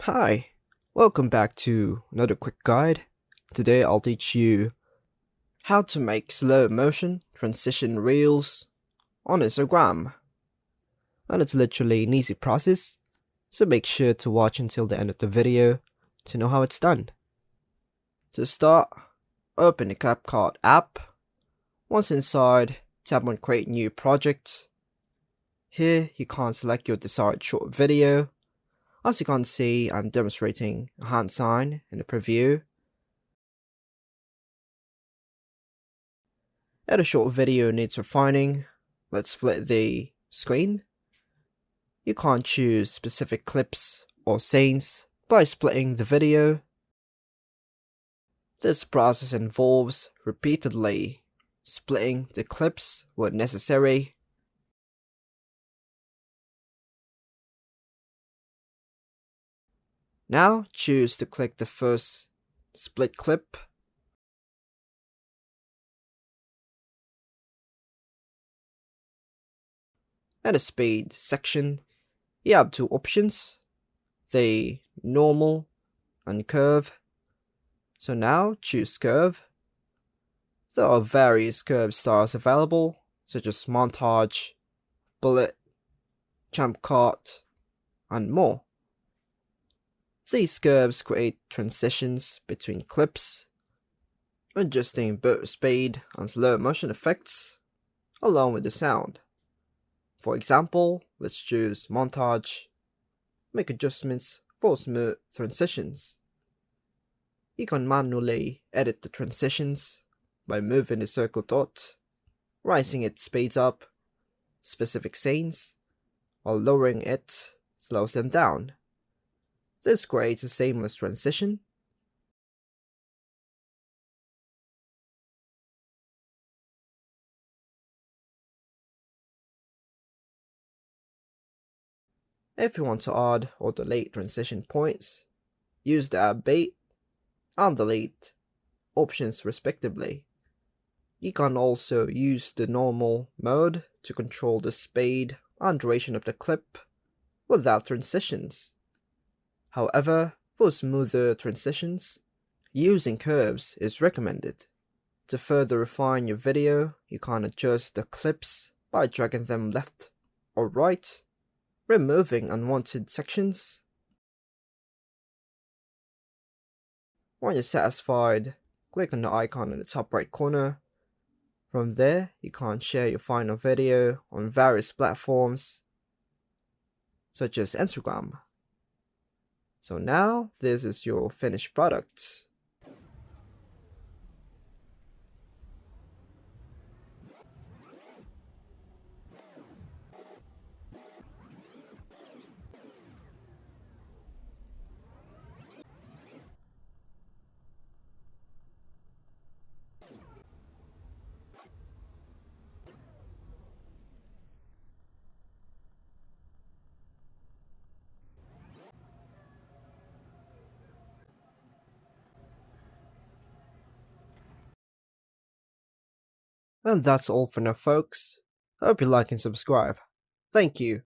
Hi, welcome back to another quick guide. Today I'll teach you how to make slow motion transition reels on Instagram. And it's literally an easy process, so make sure to watch until the end of the video to know how it's done. To start, open the CapCut app. Once inside, tap on Create New Project. Here you can select your desired short video. As you can see, I'm demonstrating a hand sign in the preview. If a short video needs refining, let's split the screen. You can't choose specific clips or scenes by splitting the video. This process involves repeatedly splitting the clips where necessary. Now choose to click the first split clip. At the speed section, you have two options, the normal and curve. So now choose curve. There are various curve styles available, such as montage, bullet, jump cut, and more. These curves create transitions between clips, adjusting both speed and slow motion effects, along with the sound. For example, let's choose montage, make adjustments for smooth transitions. You can manually edit the transitions by moving the circle dot, raising it speeds up specific scenes, while lowering it slows them down. This creates a seamless transition. If you want to add or delete transition points, use the add bait and delete options respectively. You can also use the normal mode to control the speed and duration of the clip without transitions. However, for smoother transitions, using curves is recommended. To further refine your video, you can adjust the clips by dragging them left or right, removing unwanted sections. When you're satisfied, click on the icon in the top right corner. From there, you can share your final video on various platforms, such as Instagram. So now, this is your finished product. And that's all for now, folks. Hope you like and subscribe. Thank you.